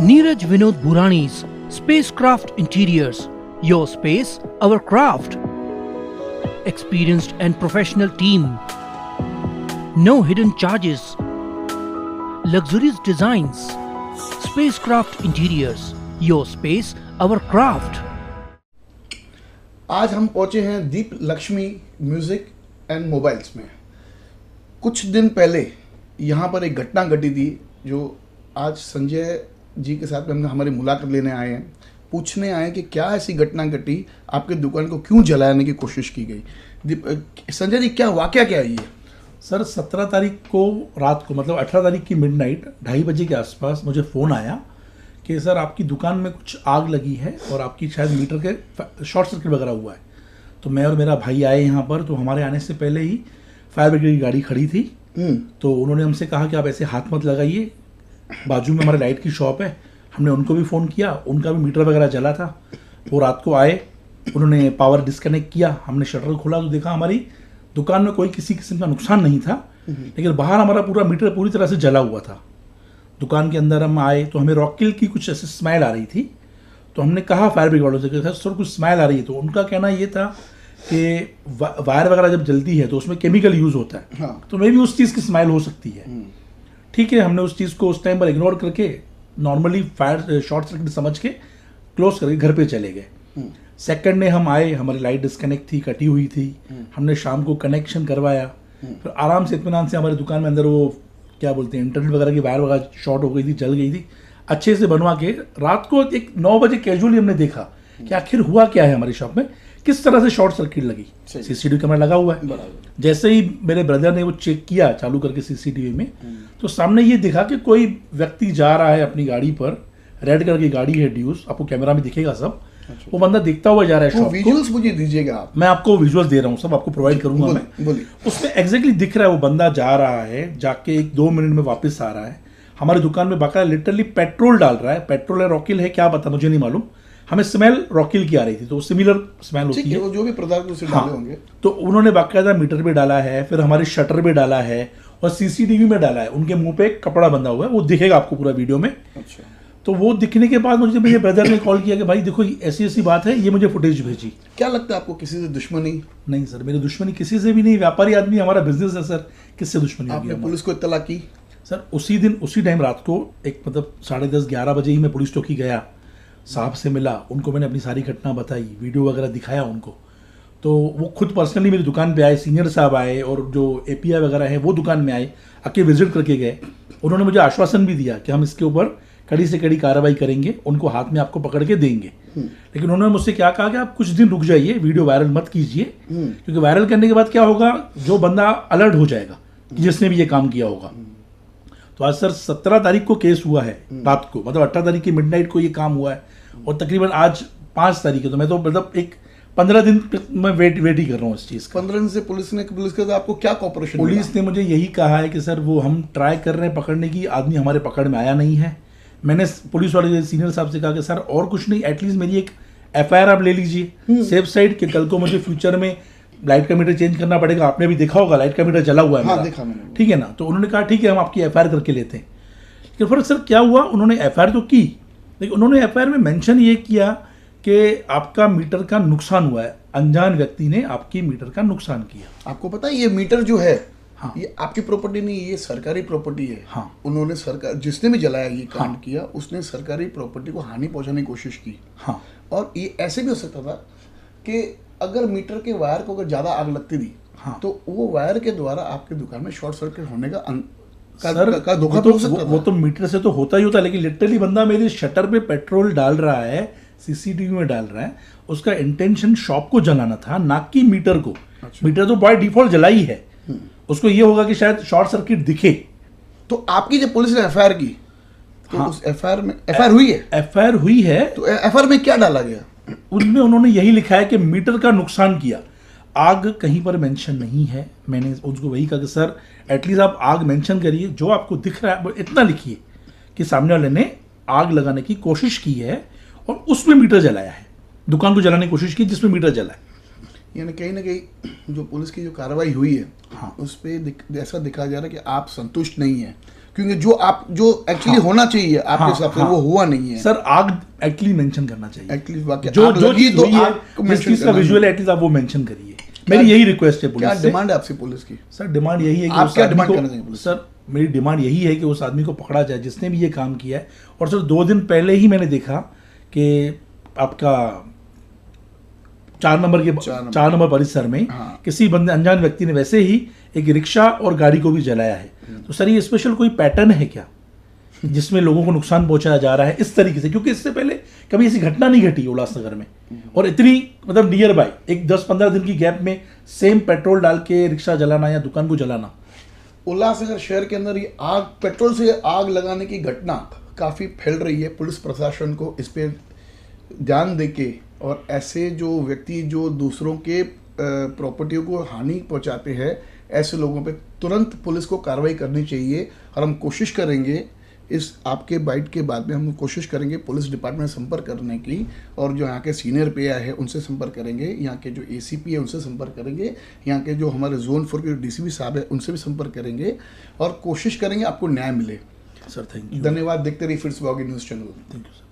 Neeraj Vinod Burani's Spacecraft Interiors. Your space, our craft. Experienced and professional team. No hidden charges. Luxurious designs. Spacecraft Interiors. Your space, our craft. आज हम पहुंचे हैं दीप Lakshmi music and mobiles में। कुछ दिन पहले यहाँ पर एक घटना घटी थी जो आज संजय जी के साथ में हमारी मुलाकात लेने आए हैं, पूछने आए कि क्या ऐसी घटना घटी, आपके दुकान को क्यों जलाने की कोशिश की गई। संजय जी, क्या वाकया क्या है ये? सर 17 तारीख को रात को, मतलब 18 तारीख की मिडनाइट 2:30 बजे के आसपास मुझे फ़ोन आया कि सर आपकी दुकान में कुछ आग लगी है और आपकी शायद मीटर के शॉर्ट सर्किट वगैरह हुआ है। तो मैं और मेरा भाई आए यहाँ पर। तो हमारे आने से पहले ही फायर ब्रिगेड की गाड़ी खड़ी थी। तो उन्होंने हमसे कहा कि आप ऐसे हाथ मत लगाइए, बाजू में हमारे लाइट की शॉप है। हमने उनको भी फ़ोन किया, उनका भी मीटर वगैरह जला था। वो रात को आए, उन्होंने पावर डिस्कनेक्ट किया। हमने शटर खोला तो देखा हमारी दुकान में कोई किसी किस्म का नुकसान नहीं था, लेकिन बाहर हमारा पूरा मीटर पूरी तरह से जला हुआ था। दुकान के अंदर हम आए तो हमें रॉकिल की कुछ ऐसे स्मेल आ रही थी। तो हमने कहा फायर ब्रिगेड वालों से कि सर कुछ स्मेल आ रही है। तो उनका कहना ये था कि वायर वगैरह जब जलती है तो उसमें केमिकल यूज़ होता है। हाँ। तो मे भी उस चीज़ की स्मेल हो सकती है। ठीक है, हमने उस चीज़ को उस टाइम पर इग्नोर करके नॉर्मली फायर शॉर्ट सर्किट समझ के क्लोज करके घर पे चले गए। सेकंड डे हम आए, हमारी लाइट डिस्कनेक्ट थी, कटी हुई थी। हमने शाम को कनेक्शन करवाया। फिर आराम से इत्मीनान से हमारी दुकान में अंदर वो क्या बोलते हैं इंटरनेट वगैरह की वायर वगैरह शॉर्ट हो गई थी, जल गई थी, अच्छे से बनवा के रात को एक 9 बजे कैजुअली हमने देखा कि आखिर हुआ क्या है हमारी शॉप में, किस तरह से शॉर्ट सर्किट लगी। सीसीटीवी कैमरा लगा हुआ है। जैसे ही मेरे ब्रदर ने वो चेक किया चालू करके सीसीटीवी में, तो सामने ये दिखा कि कोई व्यक्ति जा रहा है अपनी गाड़ी पर, रेड कलर की गाड़ी है ड्यूस, आपको कैमरा में दिखेगा सब। वो बंदा देखता हुआ जा रहा है शॉप को। विजुअल्स मुझे दीजिएगा आप। मैं आपको विजुअल्स दे रहा हूँ, सब आपको प्रोवाइड करूंगा मैं। उसमें एग्जैक्टली दिख रहा है वो बंदा जा रहा है, जाके 1-2 मिनट में वापस आ रहा है। हमारी दुकान में बाकायदा लिटरली पेट्रोल डाल रहा है। पेट्रोल है रॉकिल है क्या पता, मुझे नहीं मालूम। हमें स्मेल रॉकिल की आ रही थी, तो सिमिलर स्मेल होती है जो भी पदार्थ उसे डाले होंगे। तो उन्होंने बाकायदा मीटर भी डाला है, फिर हमारी शटर भी डाला है और सीसीटीवी में डाला है। उनके मुंह पे एक कपड़ा बंधा हुआ है, वो दिखेगा आपको पूरा वीडियो में। अच्छा। तो वो दिखने के बाद मुझे मेरे ब्रदर ने कॉल किया कि भाई देखो ऐसी ऐसी बात है, ये मुझे फुटेज भेजी। क्या लगता है आपको, किसी से दुश्मनी? नहीं सर, मेरी दुश्मनी किसी से भी नहीं। व्यापारी आदमी, हमारा बिजनेस है सर, किससे दुश्मनी होगी? आपने पुलिस को इत्तला की? सर उसी दिन उसी टाइम रात को एक मतलब 10:30-11 बजे ही मैं पुलिस चौकी गया, साहब से मिला, उनको मैंने अपनी सारी घटना बताई, वीडियो वगैरह दिखाया उनको। तो वो खुद पर्सनली मेरी दुकान पे आए, सीनियर साहब आए और जो एपीआई वगैरह है वो दुकान में आए, आके विजिट करके गए। उन्होंने मुझे आश्वासन भी दिया कि हम इसके ऊपर कड़ी से कड़ी कार्रवाई करेंगे, उनको हाथ में आपको पकड़ के देंगे। लेकिन उन्होंने मुझसे क्या कहा कि आप कुछ दिन रुक जाइए, वीडियो वायरल मत कीजिए, क्योंकि वायरल करने के बाद क्या होगा, जो बंदा अलर्ट हो जाएगा कि जिसने भी ये काम किया होगा। तो आज सर 17 तारीख को केस हुआ है रात को, मतलब 18 तारीख की मिडनाइट को ये काम हुआ है और तकरीबन आज 5 तारीख है। तो मैं तो मतलब एक 15 दिन मैं वेट ही कर रहा हूँ इस चीज़ का। 15 दिन से पुलिस के साथ आपको क्या कॉपरेशन? पुलिस ने मुझे यही कहा है कि सर वो हम ट्राई कर रहे हैं पकड़ने की, आदमी हमारे पकड़ में आया नहीं है। मैंने पुलिस वाले सीनियर साहब से कहा कि सर और कुछ नहीं, एटलीस्ट मेरी एक एफआईआर आप ले लीजिए सेफ साइड, कि कल को मुझे फ्यूचर में लाइट का मीटर चेंज करना पड़ेगा। आपने भी देखा होगा लाइट का मीटर जला हुआ है। हाँ, देखा मैंने। ठीक है ना। तो उन्होंने कहा ठीक है हम आपकी एफआईआर करके लेते हैं। लेकिन फिर सर क्या हुआ, उन्होंने एफआईआर तो की, लेकिन उन्होंने एफआईआर में मेंशन ये किया कि आपका मीटर का नुकसान हुआ है, अनजान व्यक्ति ने आपकी मीटर का नुकसान किया। आपको पता है ये मीटर जो है, हाँ, ये आपकी प्रॉपर्टी नहीं, ये सरकारी प्रॉपर्टी है। हाँ, उन्होंने सरकार, जिसने भी जलाया ये कांड किया, उसने सरकारी प्रॉपर्टी को हानि पहुंचाने की कोशिश की। हाँ, और ये ऐसे भी हो सकता था कि अगर मीटर के वायर को अगर ज्यादा आग लगती थी, हाँ, तो वो वायर के द्वारा आपकी दुकान में शॉर्ट सर्किट होने का सर धोखा तो हो सकता था। वो तो मीटर से तो होता ही होता, लेकिन लिटरली बंदा मेरे शटर पे पेट्रोल डाल रहा है, सीसीटीवी में डाल रहा है, उसका इंटेंशन शॉप को जलाना था, ना कि मीटर को। मीटर तो बाय डिफॉल्ट जला ही है, उसको ये होगा कि शायद शॉर्ट सर्किट दिखे। तो आपकी जब पुलिस ने एफआईआर की, तो हाँ, उस एफआईआर में एफआईआर हुई है? एफआईआर हुई है। तो एफआईआर में क्या डाला गया? उनमें उन्होंने यही लिखा है कि मीटर का नुकसान किया, आग कहीं पर मेंशन नहीं है। मैंने उसको वही कहा कि सर एटलीस्ट आप आग मेंशन करिए, जो आपको दिख रहा है वो इतना लिखिए कि सामने वाले ने आग लगाने की कोशिश की है और उसमें मीटर जलाया है, दुकान को जलाने की कोशिश की जिसमें मीटर जला है। यानी कहीं ना कहीं जो पुलिस की जो कार्रवाई हुई है, हाँ, उस पर ऐसा दिखाया जा रहा है कि आप संतुष्ट नहीं है, क्योंकि जो एक्चुअली होना चाहिए आपके हाँ, हिसाब से हाँ। वो हुआ नहीं है। सर आग एक्चुअली मेंशन करना चाहिए, एक्चुअली वाकई जो आग जो लगी चीज तो हुई है, आग को जिस mention चीज का करना विजुअल एटलीस्ट आप वो मेंशन करिए। मेरी यही रिक्वेस्ट है क्या पुलिस से। डिमांड है आपसे पुलिस की? सर डिमांड यही है कि आप उस क्या आदमी डिमांड को- करना चाहिए पुलिस से? सर मेरी डिमांड यही है कि उस आदमी को पकड़ा जाए जिसने भी ये काम किया है। और सर 2 दिन पहले ही मैंने देखा कि आपका 4 नंबर परिसर में हाँ। किसी बंदे अनजान व्यक्ति ने वैसे ही एक रिक्शा और गाड़ी को भी जलाया है। तो सर ये स्पेशल कोई पैटर्न है क्या जिसमें लोगों को नुकसान पहुंचाया जा रहा है इस तरीके से? क्योंकि इससे पहले कभी ऐसी घटना नहीं घटी उल्लासनगर में, और इतनी मतलब नियर बाय एक 10-15 दिन की गैप में सेम पेट्रोल डाल के रिक्शा जलाना या दुकान को जलाना। उल्लासनगर शहर के अंदर ये आग, पेट्रोल से आग लगाने की घटना काफ़ी फैल रही है। पुलिस प्रशासन को इस पे ध्यान देके और ऐसे जो व्यक्ति जो दूसरों के प्रॉपर्टियों को हानि पहुंचाते हैं, ऐसे लोगों पे तुरंत पुलिस को कार्रवाई करनी चाहिए। और हम कोशिश करेंगे इस आपके बाइट के बाद में हम कोशिश करेंगे पुलिस डिपार्टमेंट से संपर्क करने की, और जो यहाँ के सीनियर पे है उनसे संपर्क करेंगे, यहाँ के जो एसीपी है उनसे संपर्क करेंगे, यहाँ के जो हमारे जोन 4 के डीसीपी साहब है उनसे भी संपर्क करेंगे और कोशिश करेंगे आपको न्याय मिले। Sir thank you. धन्यवाद। देखते रहिए फिर से news channel. Thank you sir.